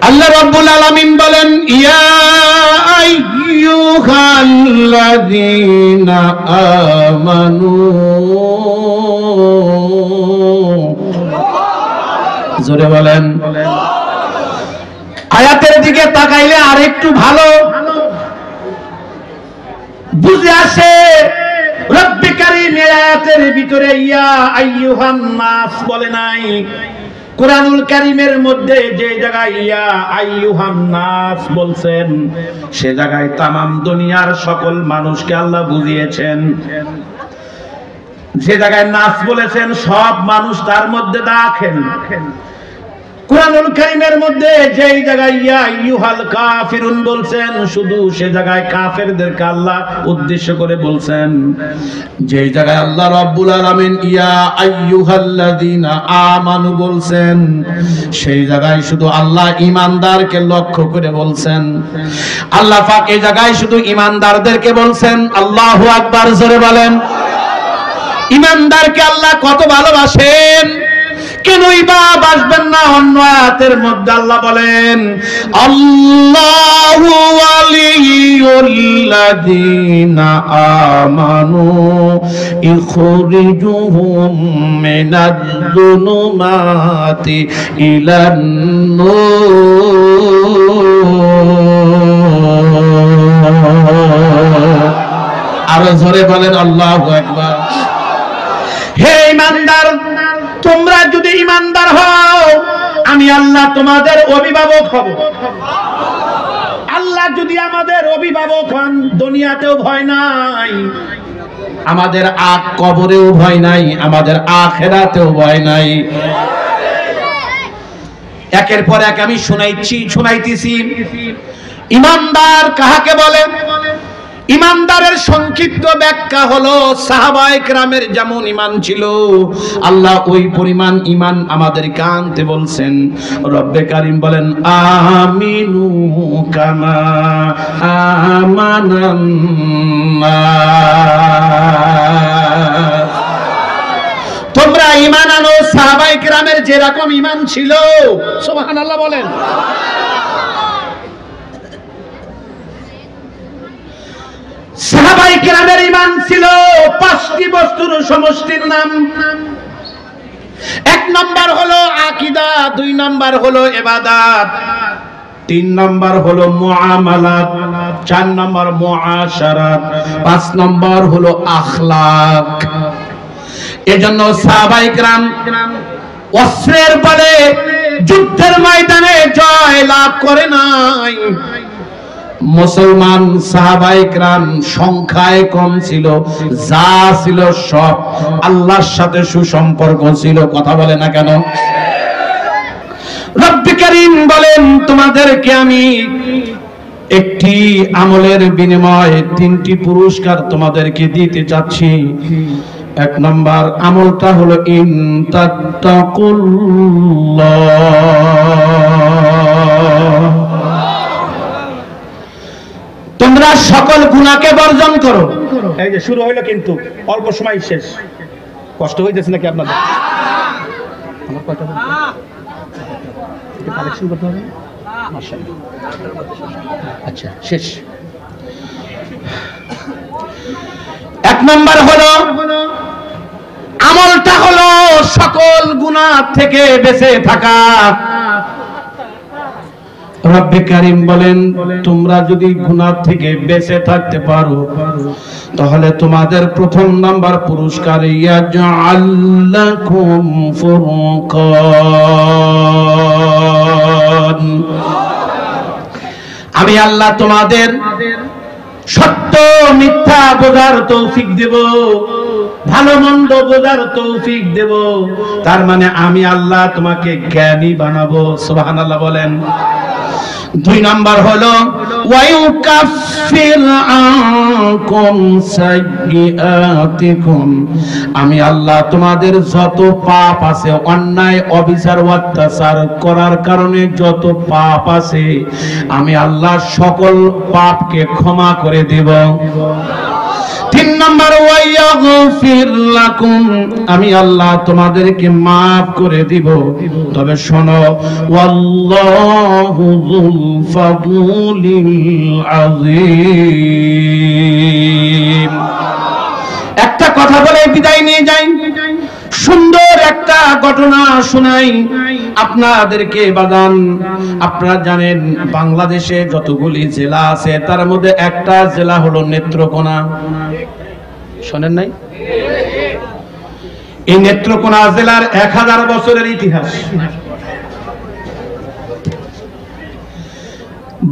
আল্লাহ রাব্বুল আলামিন বলেন ইয়া আইয়ুহাল্লাযীনা আমানু, জোরে বলেন। আয়াতের দিকে তাকাইলে আরেকটু ভালো বুঝে আসে। রব্বে কারীম আয়াতের ভিতরে ইয়া আইয়ুহান নাস বলে নাই। কুরআনুল কারীমের মধ্যে যে জায়গায় ইয়া আইয়ুহান নাস বলছেন, সে জায়গায় তামাম দুনিয়ার সকল মানুষকে আল্লাহ বুঝিয়েছেন। যে জায়গায় নাস বলেছেন সব মানুষ তার মধ্যে দাখিল। কুরআনুল কারীমের মধ্যে যেই জায়গায় ইয়া আইয়ুহাল কাফিরুন বলছেন, শুধু সে জায়গায় কাফেরদেরকে আল্লাহ উদ্দেশ্য করে বলছেন। যেই জায়গায় আল্লাহ রাব্বুল আলামিন ইয়া আইয়ুহাল্লাযীনা আমানু বলছেন, সেই জায়গায় শুধু আল্লাহ ঈমানদারকে লক্ষ্য করে বলছেন। আল্লাহ পাক এই জায়গায় শুধু ঈমানদারদেরকে বলছেন। আল্লাহু আকবার, জোরে বলেন। ঈমানদারকে আল্লাহ কত ভালোবাসেন, কেনই বা বাসবেন না? অন্য আয়াতের মধ্যে আল্লাহ বলেন আল্লাহু ওয়ালিয়ুল্লাযীনা আমানু ইখরিজুহুম মিনাজ-যুলুমাতি ইলান-নূর। আর জোরে বলেন আল্লাহু আকবার। হে ঈমানদার, তোমরা যদি ঈমানদার হও, আমি আল্লাহ তোমাদের অভিভাবক হব। আল্লাহ যদি আমাদের অভিভাবক হন, দুনিয়াতেও ভয় নাই, আমাদের কবরেও ভয় নাই, আমাদের আখিরাতেও ভয় নাই। একের পর এক আমি শুনাইতেছি। ঈমানদার কাহাকে বলে? ঈমানদারের সংক্ষিপ্ত ব্যাখ্যা হলো সাহাবায়ে কেরামের যেমন ঈমান ছিল, আল্লাহ ওই পরিমাণ ঈমান আমাদেরকে আনতে বলছেন। রব্বে কারীম বলেন আমিনু কামা আমানান নাস। তোমরা ঈমান আনো সাহাবায়ে কেরামের যেরকম ঈমান ছিল। সুবহানাল্লাহ বলেন। সাহাবায়ে কেরামের ঈমান ছিল পাঁচটি বস্তুর সমষ্টির নাম। এক নাম্বার হলো আকীদা, দুই নাম্বার হলো ইবাদত, তিন নাম্বার হলো মুআমালাত, চার নাম্বার মুআশারাত, পাঁচ নাম্বার হলো আখলাক। এজন্য সাহাবায়ে কেরাম অস্ত্রের বলে যুদ্ধের ময়দানে জয় লাভ করে নাই। মুসলমান সাহাবায়ে কেরাম সংখ্যায় কম ছিল, যা ছিল সব আল্লাহর সাথে সুসম্পর্ক ছিল। কথা বলে না কেন? রব্বে কারীম বলেন তোমাদেরকে আমি একটি আমলের বিনিময়ে তিনটি পুরস্কার তোমাদেরকে দিতে চাচ্ছি। এক নম্বর আমলটা হলো ইনতাত্তাকুল্লাহ, তোমরা সকল গুনাহকে বর্জন করো। এই যে শুরু হইলো, কিন্তু অল্প সময় শেষ। কষ্ট হইতেছে নাকি আপনাদের? আমার কথা বলতে একটু কালেকশন করতে হবে। মাশাআল্লাহ, আচ্ছা শেষ। এক নাম্বার হলো আমলটা হলো সকল গুনাহ থেকে বেঁচে থাকা। রব্বে কারীম বলেন তোমরা যদি গুনাহ থেকে বেঁচে থাকতে পারো, তাহলে তোমাদের প্রথম নাম্বার পুরস্কার ইয়াজআল লাকুম ফুরকান, আমি আল্লাহ তোমাদের সত্য মিথ্যা বোঝার তৌফিক দেব, ভালো মন্দ বোঝার তৌফিক দেব। তার মানে আমি আল্লাহ তোমাকে জ্ঞানী বানাবো। সুবহানাল্লাহ বলেন। দুই নাম্বার হলো ওয়ায়ুকাফির আনকুম সাইয়্যাতিকুম, আমি আল্লাহ তোমাদের যত পাপ আছে, অন্যায় অবিচার অত্যাচার করার কারণে যত পাপ আছে, আমি আল্লাহ সকল পাপকে ক্ষমা করে দেব। 3 নাম্বার ওয়ায়াগফির লাকুম, আমি আল্লাহ তোমাদেরকে maaf করে দিব। তবে শোনো, ওয়াল্লাহু যুল ফাদলিল আযীম। একটা কথা বলে বিদায় নিয়ে যাই, সুন্দর একটা ঘটনা শোনাই আপনাদেরকে বাদান। আপনারা জানেন বাংলাদেশে যতগুলি জেলা আছে তার মধ্যে একটা জেলা হলো নেত্রকোনা। শোনেন নাই? এই নেত্রকোনা জেলার 1000 বছরের ইতিহাস।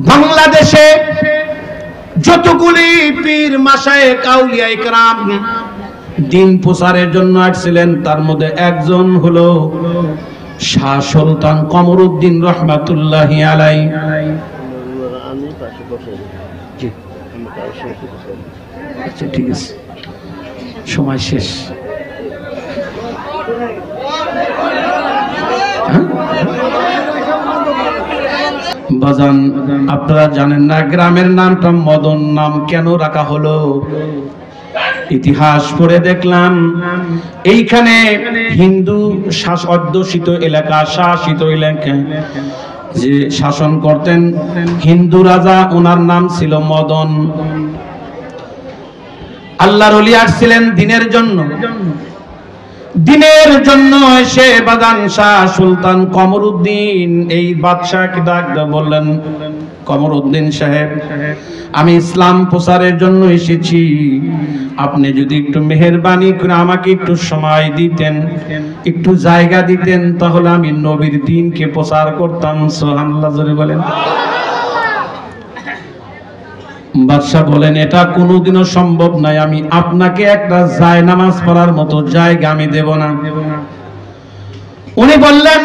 বাংলাদেশে যতগুলি পীর মাশায়েখ আউলিয়া ইকরাম দিন প্রচারের জন্য আসছিলেন তার মধ্যে একজন হলো শাহ সুলতান কমরউদ্দিন রহমাতুল্লাহি আলাইহি। আচ্ছা ঠিক আছে, সময় শেষ। বাজান আপনারা জানেন না গ্রামের নামটা মদন নাম কেন রাখা হলো? ইতিহাস পড়ে দেখলাম এইখানে হিন্দু অধ্যুষিত এলাকা, শাসিত এলাকা যে শাসন করতেন হিন্দু রাজা, ওনার নাম ছিল মদন। আল্লাহর ওলি আসছিলেন দিনের জন্য, দিনের জন্য এসে বাদান শাহ সুলতান কমরউদ্দিন এই বাদশাহকে ডাক দিয়ে বললেন, কমরউদ্দিন সাহেব, আমি ইসলাম প্রচারের জন্য এসেছি, আপনি যদি একটু মেহেরবানি করে আমাকে একটু সময় দিতেন, একটু জায়গা দিতেন, তাহলে আমি নবীর দ্বীনকে প্রচার করতাম। সুবহানাল্লাহ জোরে বলেন। বাদশা বলেন, এটা কোনোদিনও সম্ভব নয়, আমি আপনাকে একটা জায়নামাজ পড়ার মতো জায়গা আমি দেব না। উনি বললেন,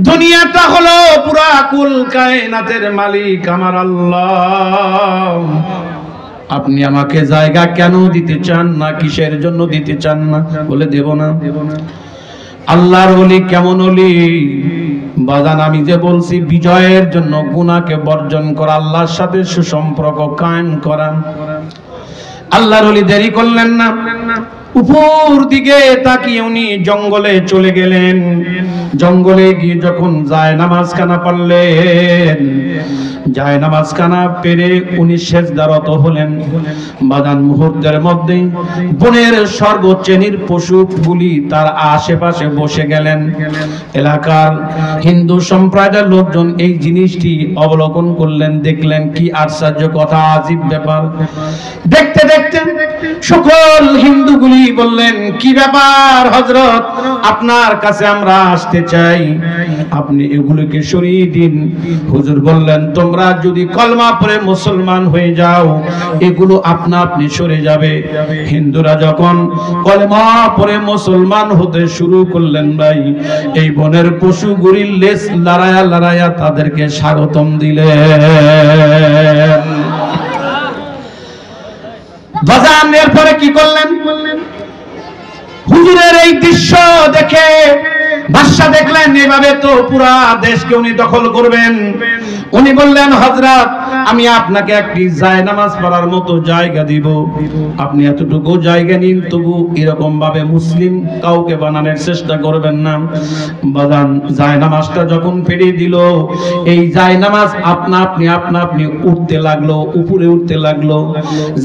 দুনিয়াটা হলো পুরা কুল কায়নাতের মালিক আমার আল্লাহ, আপনি আমাকে জায়গা কেন দিতে চান না, কিসের জন্য দিতে চান না? বলে দেব না। আল্লাহর ওলি কেমন ওলি বাজান? আমি যে বলছি বিজয়ের জন্য গুনাহকে বর্জন করা, আল্লাহর সাথে সুসম্পর্ক কায়েম করা। আল্লাহর ওলি দেরি করলেন না, উপর দিকে তাকিয়ে উনি জঙ্গলে চলে গেলেন। জঙ্গলে গিয়ে যখন জায়নামাজ খানা পড়লেন, জায়নামাজ খানা পেরে উনি সেজদারত হলেন। বাদান মুহূর্তের মধ্যেই বনের সর্বশ্রেণীর পশুগুলি তার আশেপাশে বসে গেলেন। এলাকার হিন্দু সম্প্রদায়ের লোকজন এই জিনিসটি অবলোকন করলেন, দেখলেন কি আশ্চর্য কথা, আজীব ব্যাপার। দেখতে দেখতে সকল হিন্দুগুলি বললেন, কি ব্যাপার হযরত, আপনার কাছে আমরা আসতে চাই, আপনি এগুলোকে সরিয়ে দিন। হুজুর বললেন, তোমরা যদি কলমা পড়ে মুসলমান হয়ে যাও এগুলো আপনা আপনি সরে যাবে। হিন্দুরা যখন কলমা পড়ে মুসলমান হতে শুরু করলেন, ভাই এই বনের পশুগুলির লেজ লড়াইয়া লড়াইয়া তাদেরকে স্বাগতম দিলেন। বাজান এরপরে কি করলেন? হুজুরের এই দৃশ্য দেখে বাদশা দেখলেন এভাবে তো পুরা দেশকে উনি দখল করবেন। উনি বললেন, হযরত আমি আপনাকে একটি জায়নামাজ পড়ার মতো জায়গা দিব, আপনি এতটুকু জায়গা নিন, তবু এরকম ভাবে মুসলিম কাউকে বানানোর চেষ্টা করবেন না। বাজান জায়নামাজটা যখন পেরিয়ে দিল, এই জায়নামাজ আপনা আপনি উঠতে লাগলো, উপরে উঠতে লাগলো।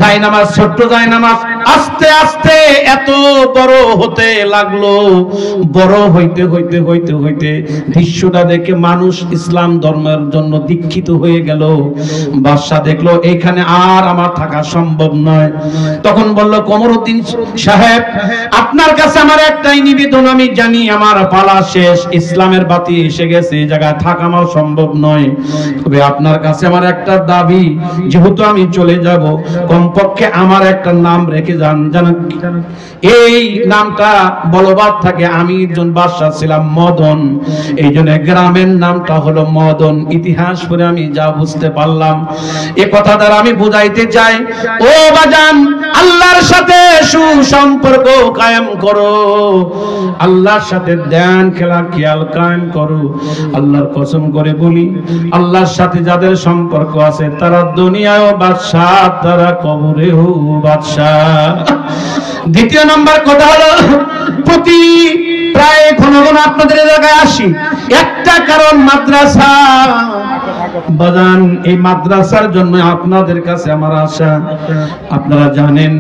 জায়নামাজ, ছোট্ট জায়নামাজ আস্তে আস্তে এত বড় হতে লাগলো। বড় হইতে হইতে হইতে হইতে দৃশ্যটা দেখে মানুষ ইসলাম ধর্মের জন্য দীক্ষিত হয়ে গেল। বাদশা দেখলো এখানে আর আমার থাকা সম্ভব নয়। তখন বলল, কমরউদ্দিন সাহেব, আপনার কাছে আমার একটাই নিবেদন, আমি জানি আমার পালা শেষ, ইসলামের বাতি এসে গেছে, এই জায়গায় থাকা আমার সম্ভব নয়, তবে আপনার কাছে আমার একটা দাবি, যেহেতু আমি চলে যাব, কমপক্ষে আমার একটা নাম রেখে যান, জানেন এই নামটা বলবাদ থাকে, আমি একজন বাদশা ছিলাম মদন, এই জন্য গ্রামের নামটা হলো মদন। ইতিহাস পরে আমি যা বুঝতে পারলাম, এ কথা দ্বারা আমি বুঝাইতে চাই, ও বাজান, আল্লাহর সাথে সুসম্পর্ক কায়েম করো, আল্লাহর সাথে ধ্যান খেলা খেয়াল কায়েম করো। আল্লাহর কসম করে বলি, আল্লাহর সাথে যাদের সম্পর্ক আছে তারা দুনিয়ায়ও বাদশাহ, তারা কবরেও বাদশাহ। দ্বিতীয় নাম্বার কথা হলো, প্রতি প্রায় ঘন ঘন আপনাদের এলাকায় আসি, একটা কারণ মাদ্রাসা। বাজান, এই মাদ্রাসার জন্য আপনাদের কাছে আমার আশা। আপনারা জানেন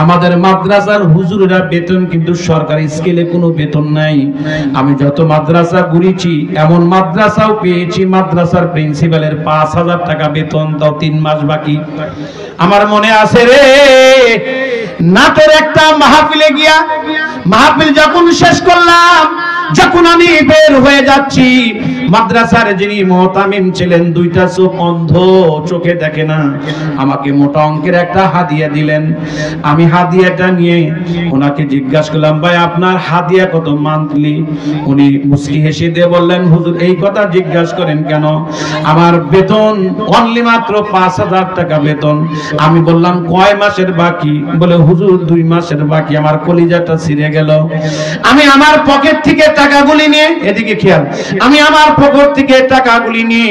আমাদের মাদ্রাসার হুজুরেরা বেতন কিন্তু সরকারি স্কেলে কোনো বেতন নাই। আমি যত মাদ্রাসা ঘুরেছি এমন মাদ্রাসাও পেয়েছি মাদ্রাসার প্রিন্সিপালের 5,000 টাকা বেতন, তাও 3 মাস বাকি। আমার মনে আছে রে, নাটোর একটা মাহফিলে গিয়া, মাহফিল যখন শেষ করলাম, যখন আমি বের হয়ে যাচ্ছি, মাদ্রাসার যিনি মুহতামিম ছিলেন, 2টা চোখ অন্ধ, চোখে দেখে না, আমাকে মোটা অঙ্কের একটা হাদিয়া দিলেন। আমি হাদিয়াটা নিয়ে ওনাকে জিজ্ঞাসা করলাম, ভাই আপনার হাদিয়া কত মান্থলি? উনি মুস্কি হেসে দিয়ে বললেন, হুজুর এই কথা জিজ্ঞাসা করেন কেন, আমার বেতন অনলি মাত্র 5,000 টাকা বেতন। আমি বললাম কয় মাসের বাকি? বলে হুজুর 2 মাসের বাকি। আমার কলিজাটা ছিঁড়ে গেল। আমি আমার পকেট থেকে টাকাগুলি নিয়ে, এদিকে খেয়াল, আমি আমার পকেট থেকে টাকাগুলি নিয়ে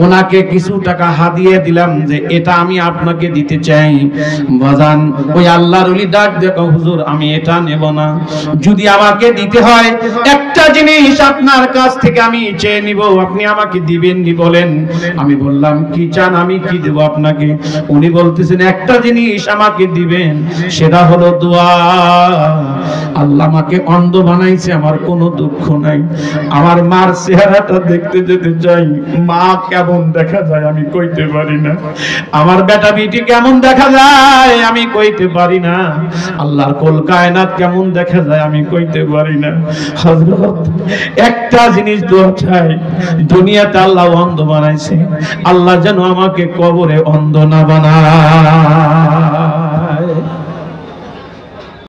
ওনাকে কিছু টাকা হাদিয়ে দিলাম যে এটা আমি আপনাকে দিতে চাই। বাজান, ওই আল্লাহর ওলি ডাক দেখো, হুজুর আমি এটা নেব না, যদি আমাকে দিতে হয় একটা জিনিস আপনার কাছ থেকে আমি চেয়ে নিব, আপনি আমাকে দিবেন নি বলেন। আমি বললাম কি চান, আমি কি দেব আপনাকে? উনি বলতেছেন একটা জিনিস আমাকে দিবেন, সেটা হলো দোয়া। আল্লাহ আমাকে অন্ধ বানাইছে, আমার কোনো দুঃখ নাই, আমার মার চেহারাটা দেখতে যেতে চাই, মা কেমন দেখা যায় আমি কইতে পারি না, আমার বেটা বিটি কেমন দেখা যায় আমি কইতে পারি না, আল্লাহর কুল কায়নাত কেমন দেখা যায় আমি কইতে পারি না। হযরত একটা জিনিস দোয়া চাই, দুনিয়াতে আল্লাহ অন্ধ বানাইছে, আল্লাহ যেন আমাকে কবরে অন্ধ না বানায়।